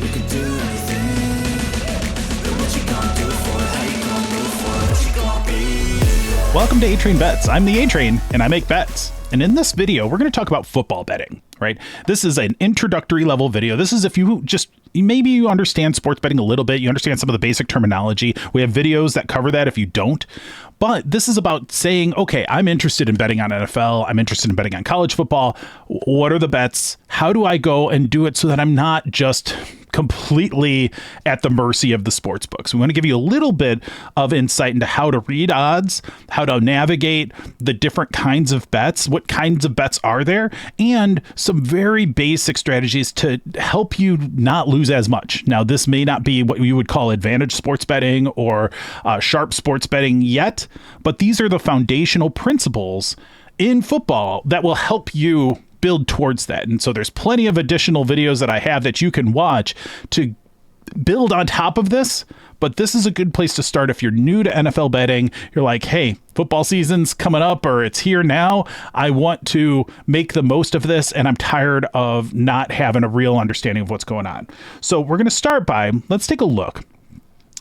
We could do anything. But what you gonna do for it? How you gonna move for it? What you gonna be? Welcome to A-Train Bets. I'm the A-Train, and I make bets. And in this video, we're going to talk about football betting, right? This is an introductory level video. This is if you just, maybe you understand sports betting a little bit, you understand some of the basic terminology. We have videos that cover that if you don't. But this is about saying, okay, I'm interested in betting on NFL. I'm interested in betting on college football. What are the bets? How do I go and do it so that I'm not just completely at the mercy of the sports books? We want to give you a little bit of insight into how to read odds, how to navigate the different kinds of bets, what kinds of bets are there, and some very basic strategies to help you not lose as much. Now, this may not be what you would call advantage sports betting or sharp sports betting yet, but these are the foundational principles in football that will help you build towards that. And so there's plenty of additional videos that I have that you can watch to build on top of this. But this is a good place to start if you're new to NFL betting. You're like, hey, football season's coming up or it's here now. I want to make the most of this and I'm tired of not having a real understanding of what's going on. So we're going to start by, let's take a look.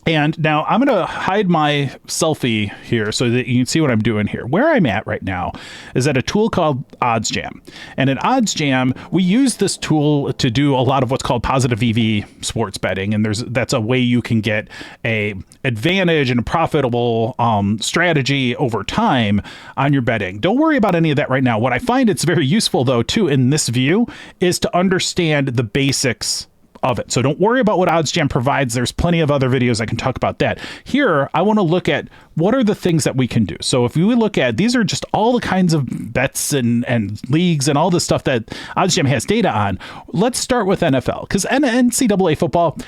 And now I'm going to hide my selfie here so that you can see what I'm doing here. Where I'm at right now is at a tool called OddsJam. And in OddsJam, we use this tool to do a lot of what's called positive EV sports betting. And that's a way you can get a advantage and a profitable strategy over time on your betting. Don't worry about any of that right now. What I find it's very useful, though, too, in this view is to understand the basics of it. So don't worry about what OddsJam provides. There's plenty of other videos I can talk about that. Here, I want to look at what are the things that we can do. So if we look at, these are just all the kinds of bets and leagues and all the stuff that OddsJam has data on. Let's start with NFL, because NCAA football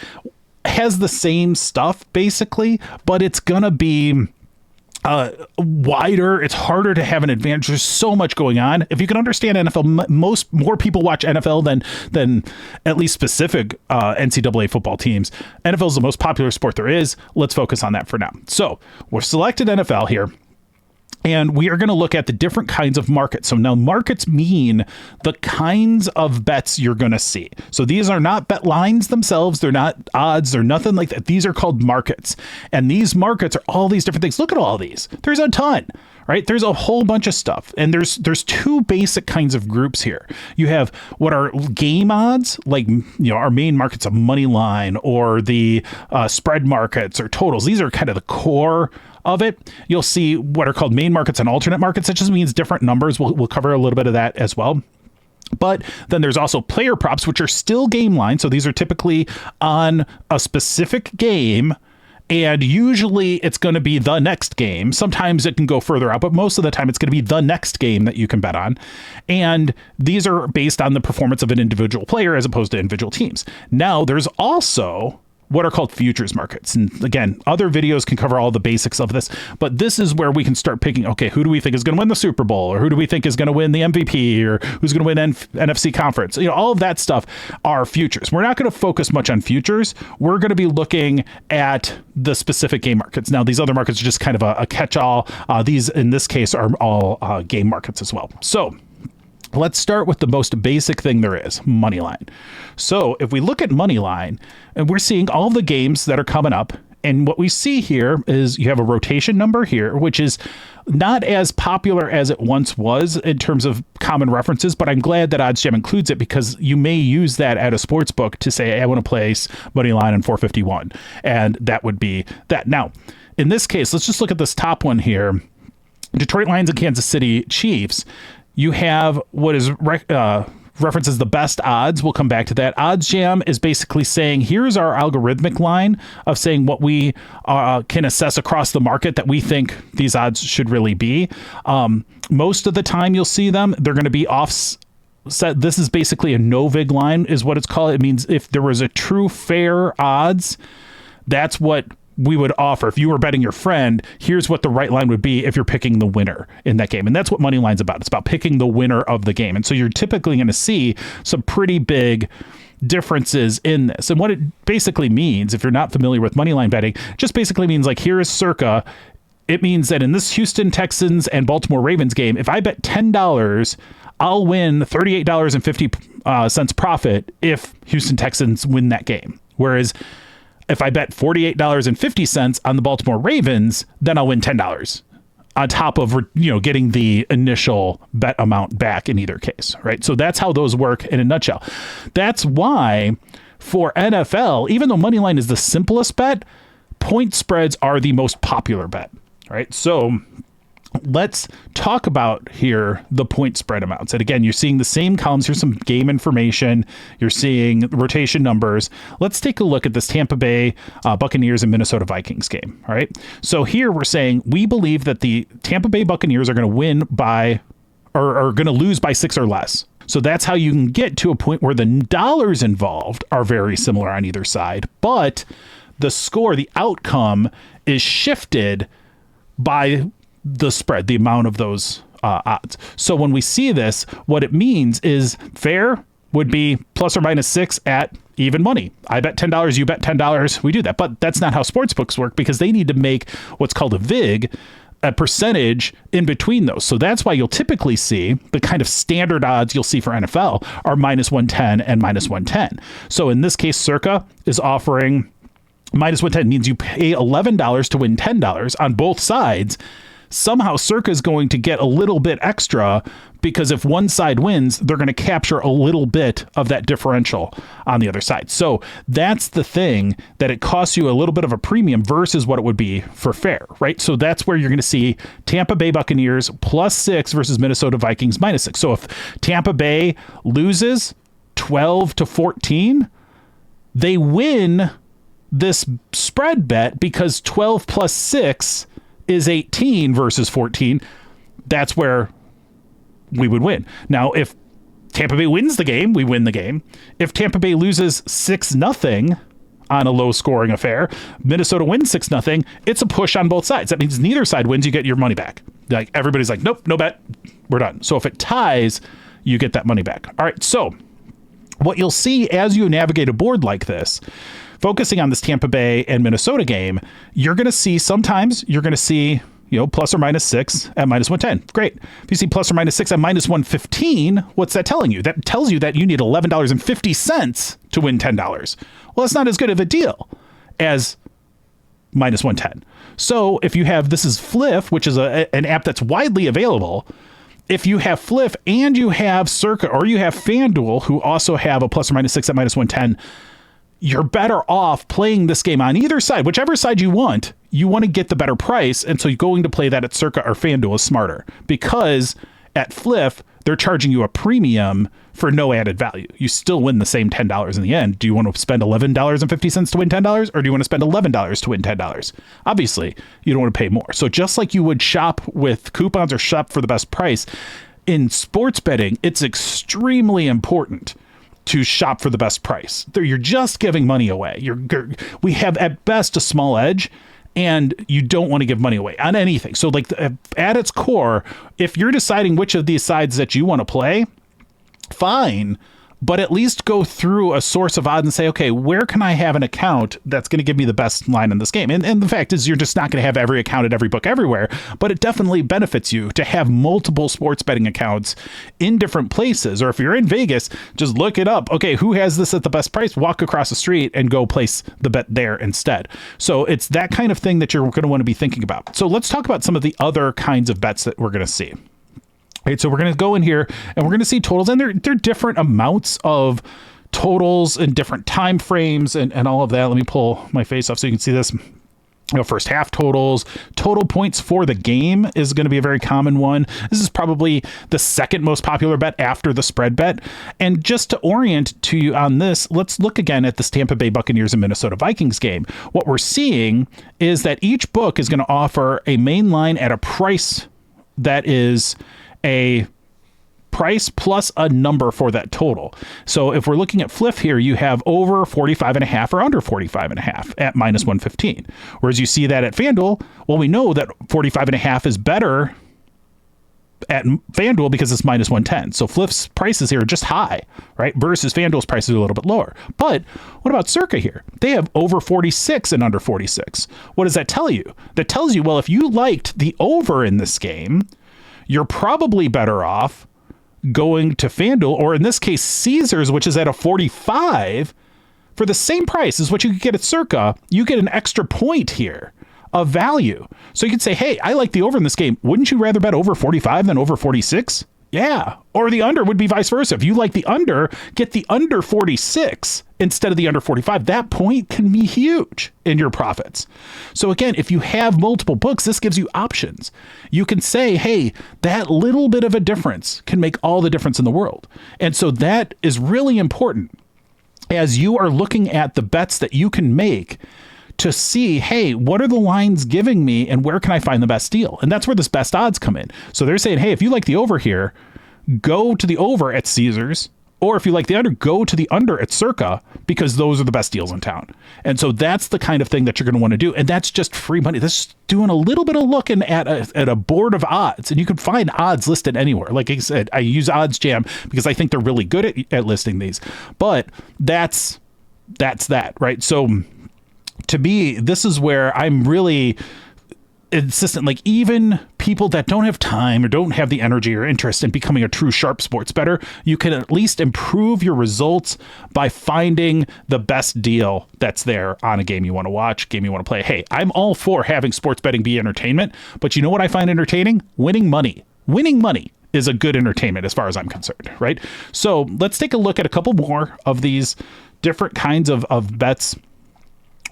has the same stuff basically, but it's going to be wider. It's harder to have an advantage. There's so much going on. If you can understand NFL, more people watch NFL than at least specific NCAA football teams. NFL is the most popular sport there is. Let's focus on that for now. So we're selected NFL here. And we are going to look at the different kinds of markets. So now markets mean the kinds of bets you're going to see. So these are not bet lines themselves. They're not odds. They're nothing like that. These are called markets. And these markets are all these different things. Look at all these. There's a ton, right? There's a whole bunch of stuff. And there's two basic kinds of groups here. You have what are game odds, like, our main markets of moneyline or the spread markets or totals. These are kind of the core of it. You'll see what are called main markets and alternate markets. That just means different numbers. We'll cover a little bit of that as well. But then there's also player props, which are still game lines. So these are typically on a specific game. And usually it's going to be the next game. Sometimes it can go further out, but most of the time it's going to be the next game that you can bet on. And these are based on the performance of an individual player as opposed to individual teams. Now, there's also what are called futures markets. And again, other videos can cover all the basics of this, but this is where we can start picking, okay, who do we think is going to win the Super Bowl, or who do we think is going to win the MVP, or who's going to win NFC conference? All of that stuff are futures. We're not going to focus much on futures. We're going to be looking at the specific game markets. Now, these other markets are just kind of a catch-all. These, in this case, are all game markets as well. So let's start with the most basic thing there is, moneyline. So if we look at moneyline, and we're seeing all the games that are coming up, and what we see here is you have a rotation number here, which is not as popular as it once was in terms of common references, but I'm glad that OddsJam includes it because you may use that at a sports book to say, hey, I want to place moneyline on 451, and that would be that. Now, in this case, let's just look at this top one here, Detroit Lions and Kansas City Chiefs. You have what is references the best odds. We'll come back to that. OddsJam is basically saying, here's our algorithmic line of saying what we can assess across the market that we think these odds should really be. Most of the time you'll see them, they're going to be offset. This is basically a no-vig line is what it's called. It means if there was a true fair odds, that's what we would offer. If you were betting your friend, here's what the right line would be if you're picking the winner in that game. And that's what moneyline's about. It's about picking the winner of the game. And so you're typically going to see some pretty big differences in this. And what it basically means, if you're not familiar with moneyline betting, just basically means like here is circa. It means that in this Houston Texans and Baltimore Ravens game, if I bet $10, I'll win $38.50 profit if Houston Texans win that game. Whereas if I bet $48.50 on the Baltimore Ravens, then I'll win $10 on top of, getting the initial bet amount back in either case, right? So that's how those work in a nutshell. That's why for NFL, even though moneyline is the simplest bet, point spreads are the most popular bet, right? So let's talk about here the point spread amounts. And again, you're seeing the same columns. Here's some game information. You're seeing rotation numbers. Let's take a look at this Tampa Bay Buccaneers and Minnesota Vikings game. All right. So here we're saying we believe that the Tampa Bay Buccaneers are going to win by or are going to lose by 6 or less. So that's how you can get to a point where the dollars involved are very similar on either side, but the score, the outcome is shifted by the spread, the amount of those odds. So when we see this, what it means is fair would be plus or minus 6 at even money. I bet $10, you bet $10. We do that. But that's not how sportsbooks work because they need to make what's called a VIG, a percentage in between those. So that's why you'll typically see the kind of standard odds you'll see for NFL are minus 110 and minus 110. So in this case, Circa is offering minus 110 means you pay $11 to win $10 on both sides. Somehow Circa is going to get a little bit extra because if one side wins, they're going to capture a little bit of that differential on the other side. So that's the thing that it costs you a little bit of a premium versus what it would be for fair, right? So that's where you're going to see Tampa Bay Buccaneers plus 6 versus Minnesota Vikings minus 6. So if Tampa Bay loses 12-14, they win this spread bet because 12 plus 6 is 18 versus 14. That's where we would win. Now, if Tampa Bay wins the game, we win the game. If Tampa Bay loses 6-0 on a low scoring affair, Minnesota wins 6-0, it's a push on both sides. That means neither side wins, you get your money back. Like everybody's like, nope, no bet, we're done. So if it ties, you get that money back. All right, so what you'll see as you navigate a board like this, focusing on this Tampa Bay and Minnesota game, you're going to see sometimes you're going to see, plus or minus 6 at minus 110. Great. If you see plus or minus 6 at minus 115, what's that telling you? That tells you that you need $11.50 to win $10. Well, that's not as good of a deal as minus 110. So if you have, this is Fliff, which is an app that's widely available. If you have Fliff and you have Circa or you have FanDuel, who also have a plus or minus 6 at minus 110, you're better off playing this game on either side, whichever side you want to get the better price. And so you're going to play that at Circa or FanDuel is smarter because at Fliff, they're charging you a premium for no added value. You still win the same $10 in the end. Do you want to spend $11.50 to win $10 or do you want to spend $11 to win $10? Obviously, you don't want to pay more. So just like you would shop with coupons or shop for the best price, in sports betting, it's extremely important to shop for the best price. You're just giving money away. We have at best a small edge, and you don't want to give money away on anything. So like at its core, if you're deciding which of these sides that you want to play, fine, but at least go through a source of odds and say, okay, where can I have an account that's going to give me the best line in this game? And the fact is you're just not going to have every account at every book everywhere, but it definitely benefits you to have multiple sports betting accounts in different places. Or if you're in Vegas, just look it up. Okay, who has this at the best price? Walk across the street and go place the bet there instead. So it's that kind of thing that you're going to want to be thinking about. So let's talk about some of the other kinds of bets that we're going to see. Right, so we're going to go in here and we're going to see totals, and they're different amounts of totals and different time frames and all of that. Let me pull my face off so you can see this. First half totals, total points for the game is going to be a very common one. This is probably the second most popular bet after the spread bet. And just to orient to you on this, let's look again at this Tampa Bay Buccaneers and Minnesota Vikings game. What we're seeing is that each book is going to offer a main line at a price that is a price plus a number for that total. So if we're looking at Fliff here, you have over 45.5 or under 45.5 at minus 115. Whereas you see that at FanDuel, well, we know that 45.5 is better at FanDuel because it's minus 110. So Fliff's prices here are just high, right? Versus FanDuel's prices are a little bit lower. But what about Circa here? They have over 46 and under 46. What does that tell you? That tells you, well, if you liked the over in this game, you're probably better off going to FanDuel, or in this case, Caesars, which is at a 45, For the same price as what you could get at Circa, you get an extra point here of value. So you could say, hey, I like the over in this game. Wouldn't you rather bet over 45 than over 46? Yeah. Or the under would be vice versa. If you like the under, get the under 46 instead of the under 45. That point can be huge in your profits. So again, if you have multiple books, this gives you options. You can say, hey, that little bit of a difference can make all the difference in the world. And so that is really important as you are looking at the bets that you can make to see, hey, what are the lines giving me and where can I find the best deal? And that's where this best odds come in. So they're saying, hey, if you like the over here, go to the over at Caesars, or if you like the under, go to the under at Circa, because those are the best deals in town. And so that's the kind of thing that you're going to want to do. And that's just free money. This is doing a little bit of looking at a board of odds, and you can find odds listed anywhere. Like I said, I use OddsJam because I think they're really good at listing these, but that's that, right? So to me, this is where I'm really insistent. Like, even people that don't have time or don't have the energy or interest in becoming a true sharp sports bettor, you can at least improve your results by finding the best deal that's there on a game you want to watch, game you want to play. Hey, I'm all for having sports betting be entertainment, but you know what I find entertaining? Winning money. Winning money is a good entertainment as far as I'm concerned, right? So let's take a look at a couple more of these different kinds of bets.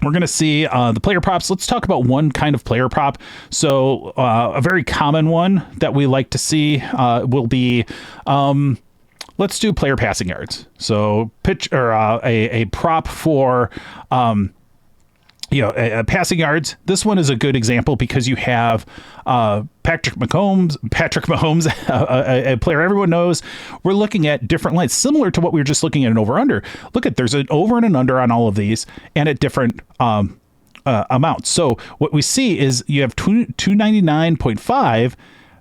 We're going to see the player props. Let's talk about one kind of player prop. So a very common one that we like to see will be, let's do player passing yards. So a prop for, passing yards. This one is a good example because you have Patrick Mahomes, a player everyone knows. We're looking at different lines, similar to what we were just looking at an over-under. Look at, there's an over and an under on all of these, and at different amounts. So what we see is you have 299.5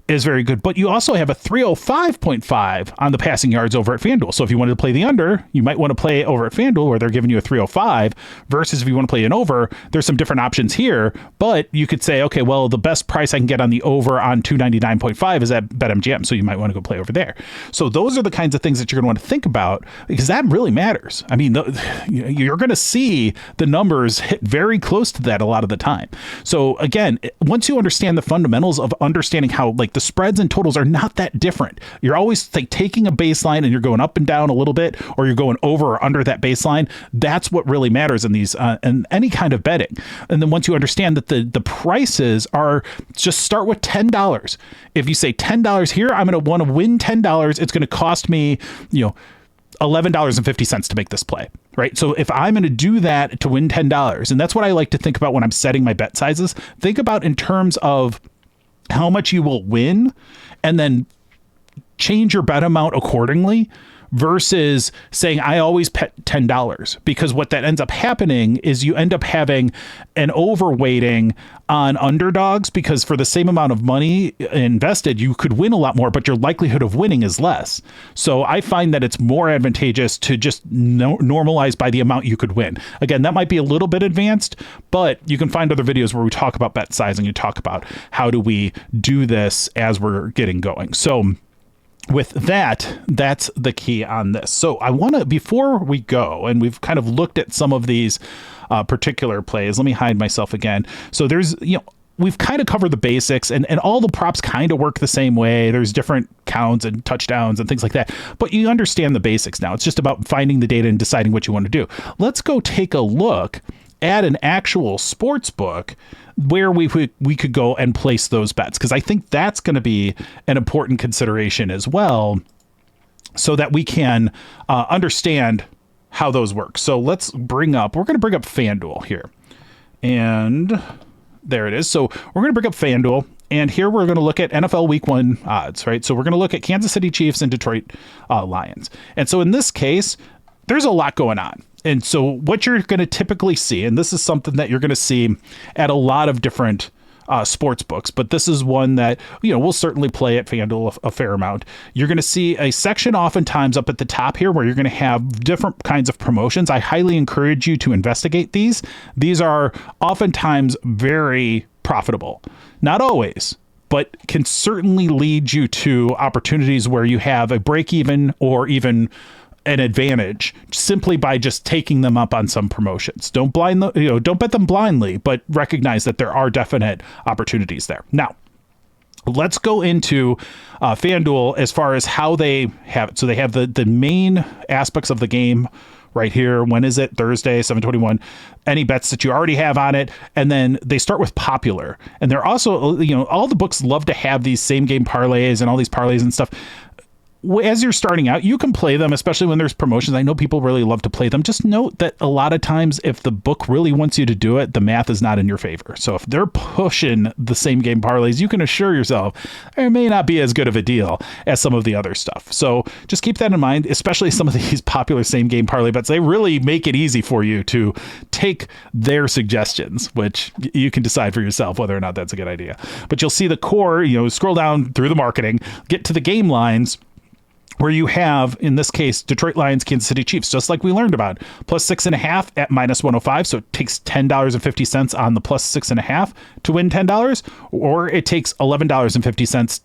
is very good, but you also have a 305.5 on the passing yards over at FanDuel. So if you wanted to play the under, you might want to play over at FanDuel where they're giving you a 305, versus if you want to play an over, there's some different options here, but you could say, okay, well, the best price I can get on the over on 299.5 is at BetMGM. So you might want to go play over there. So those are the kinds of things that you're going to want to think about, because that really matters. I mean, you're going to see the numbers hit very close to that a lot of the time. So again, once you understand the fundamentals of understanding how, like, the spreads and totals are not that different. You're always like taking a baseline and you're going up and down a little bit, or you're going over or under that baseline. That's what really matters in these and any kind of betting. And then once you understand that the prices are, just start with $10. If you say $10 here, I'm going to want to win $10. It's going to cost me, $11.50 to make this play, right? So if I'm going to do that to win $10, and that's what I like to think about when I'm setting my bet sizes, think about in terms of how much you will win, and then change your bet amount accordingly, versus saying I always bet $10, because what that ends up happening is you end up having an overweighting on underdogs, because for the same amount of money invested, you could win a lot more, but your likelihood of winning is less. So I find that it's more advantageous to just normalize by the amount you could win. Again, that might be a little bit advanced, but you can find other videos where we talk about bet sizing. You talk about how do we do this as we're getting going. So with that, that's the key on this. So I want to, before we go, and we've kind of looked at some of these particular plays, let me hide myself again. So there's, we've kind of covered the basics, and all the props kind of work the same way. There's different counts and touchdowns and things like that, but you understand the basics now. It's just about finding the data and deciding what you want to do. Let's go take a look at an actual sports book where we could go and place those bets, because I think that's going to be an important consideration as well, so that we can understand how those work. So we're going to bring up FanDuel here, and there it is. So we're going to bring up FanDuel, and here we're going to look at NFL Week 1 odds, right? So we're going to look at Kansas City Chiefs and Detroit Lions. And so in this case, there's a lot going on. And so what you're going to typically see, and this is something that you're going to see at a lot of different sports books, but this is one that, we'll certainly play at FanDuel a fair amount. You're going to see a section oftentimes up at the top here where you're going to have different kinds of promotions. I highly encourage you to investigate these. These are oftentimes very profitable. Not always, but can certainly lead you to opportunities where you have a break even or even an advantage simply by just taking them up on some promotions. Don't bet them blindly, but recognize that there are definite opportunities there. Now, let's go into FanDuel as far as how they have it. So they have the main aspects of the game right here. When is it? Thursday, 7/21. Any bets that you already have on it. And then they start with popular. And they're also, all the books love to have these same game parlays and all these parlays and stuff. As you're starting out, you can play them, especially when there's promotions. I know people really love to play them. Just note that a lot of times, if the book really wants you to do it, the math is not in your favor. So if they're pushing the same game parlays, you can assure yourself it may not be as good of a deal as some of the other stuff. So just keep that in mind, especially some of these popular same game parlay bets. They really make it easy for you to take their suggestions, which you can decide for yourself whether or not that's a good idea. But you'll see the core, scroll down through the marketing, get to the game lines, where you have, in this case, Detroit Lions, Kansas City Chiefs, just like we learned about, plus 6.5 at minus 105. So it takes $10.50 on the plus 6.5 to win $10, or it takes $11.50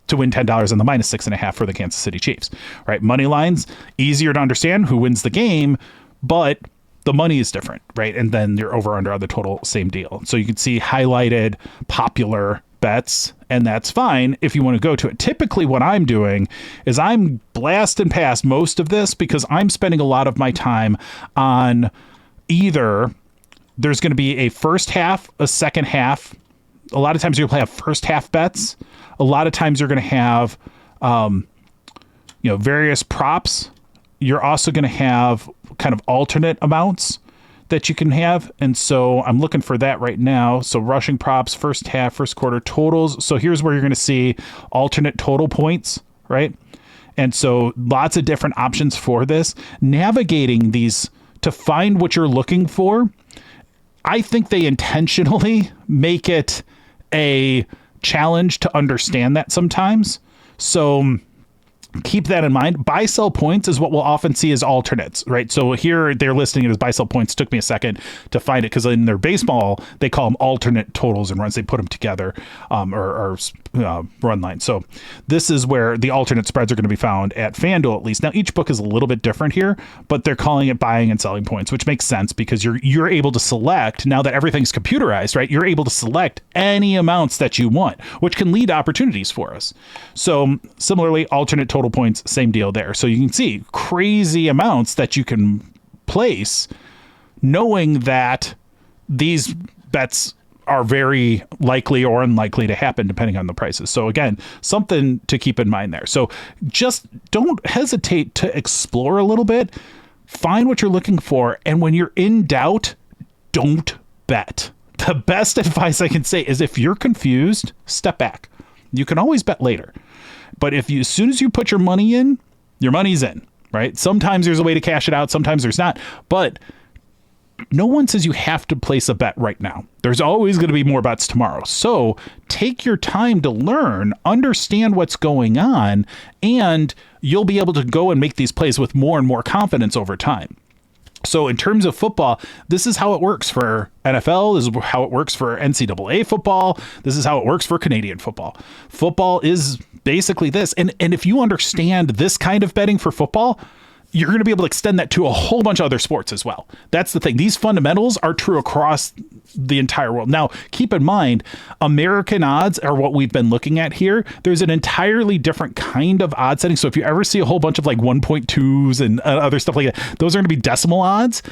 to win $10 on the minus 6.5 for the Kansas City Chiefs, right? Money lines, easier to understand who wins the game, but the money is different, right? And then you're over under on the total, same deal. So you can see highlighted popular bets, and that's fine if you want to go to it. Typically what I'm doing is I'm blasting past most of this because I'm spending a lot of my time on either there's going to be a first half, a second half. A lot of times you'll have first half bets. A lot of times you're going to have various props. You're also going to have kind of alternate amounts that you can have. And so I'm looking for that right now. So rushing props, first half, first quarter totals. So here's where you're going to see alternate total points, right? And so lots of different options for this. Navigating these to find what you're looking for, I think they intentionally make it a challenge to understand that sometimes. So keep that in mind. Buy sell points is what we'll often see as alternates, right? So here they're listing it as buy sell points. Took me a second to find it because in their baseball they call them alternate totals and runs. They put them together or run lines. So this is where the alternate spreads are going to be found at FanDuel, at least. Now each book is a little bit different here, but they're calling it buying and selling points, which makes sense because you're able to select, now that everything's computerized, right? You're able to select any amounts that you want, which can lead to opportunities for us. So similarly, alternate total points, same deal there. So you can see crazy amounts that you can place knowing that these bets are very likely or unlikely to happen depending on the prices. So again, something to keep in mind there. So just don't hesitate to explore a little bit, find what you're looking for, and when you're in doubt, don't bet. The best advice I can say is if you're confused, step back. You can always bet later. But as soon as you put your money in, your money's in, right? Sometimes there's a way to cash it out. Sometimes there's not. But no one says you have to place a bet right now. There's always going to be more bets tomorrow. So take your time to learn, understand what's going on, and you'll be able to go and make these plays with more and more confidence over time. So in terms of football, this is how it works for NFL. This is how it works for NCAA football. This is how it works for Canadian football. Football is basically this. And if you understand this kind of betting for football, you're going to be able to extend that to a whole bunch of other sports as well. That's the thing. These fundamentals are true across the entire world. Now, keep in mind, American odds are what we've been looking at here. There's an entirely different kind of odd setting. So if you ever see a whole bunch of like 1.2s and other stuff like that, those are going to be decimal odds.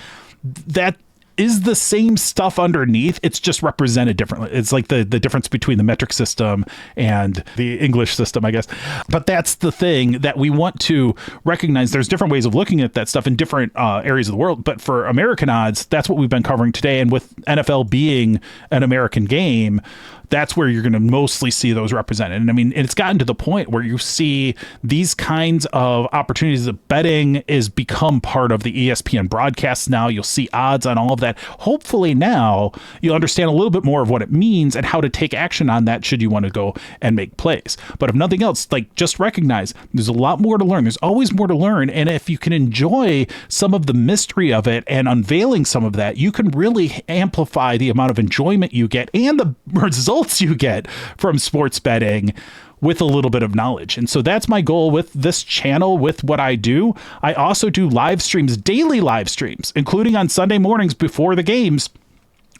That is the same stuff underneath. It's just represented differently. It's like the difference between the metric system and the English system, I guess. But that's the thing that we want to recognize. There's different ways of looking at that stuff in different areas of the world. But for American odds, that's what we've been covering today. And with NFL being an American game, that's where you're going to mostly see those represented. And I mean, it's gotten to the point where you see these kinds of opportunities of betting is become part of the ESPN broadcasts now. You'll see odds on all of that. Hopefully now you'll understand a little bit more of what it means and how to take action on that should you want to go and make plays. But if nothing else, like just recognize there's a lot more to learn. There's always more to learn. And if you can enjoy some of the mystery of it and unveiling some of that, you can really amplify the amount of enjoyment you get and the results you get from sports betting with a little bit of knowledge. And so that's my goal with this channel, with what I do. I also do live streams, daily live streams, including on Sunday mornings before the games,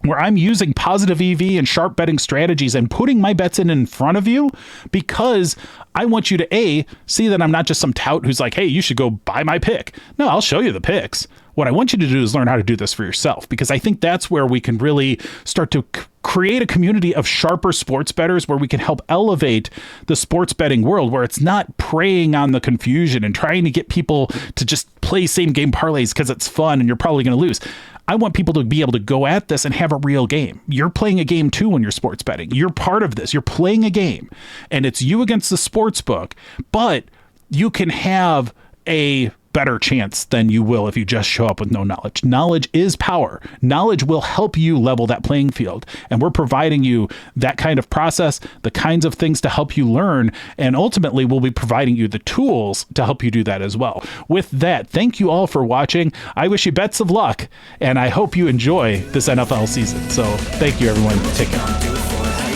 where I'm using positive EV and sharp betting strategies and putting my bets in front of you, because I want you to see that I'm not just some tout who's like, hey, you should go buy my pick. No, I'll show you the picks. What I want you to do is learn how to do this for yourself, because I think that's where we can really start to create a community of sharper sports bettors, where we can help elevate the sports betting world, where it's not preying on the confusion and trying to get people to just play same game parlays because it's fun and you're probably going to lose. I want people to be able to go at this and have a real game. You're playing a game too when you're sports betting. You're part of this. You're playing a game, and it's you against the sports book, but you can have a better chance than you will if you just show up with no knowledge. Knowledge is power. Knowledge will help you level that playing field. And we're providing you that kind of process, the kinds of things to help you learn. And ultimately, we'll be providing you the tools to help you do that as well. With that, thank you all for watching. I wish you bets of luck, and I hope you enjoy this NFL season. So thank you, everyone. Take care.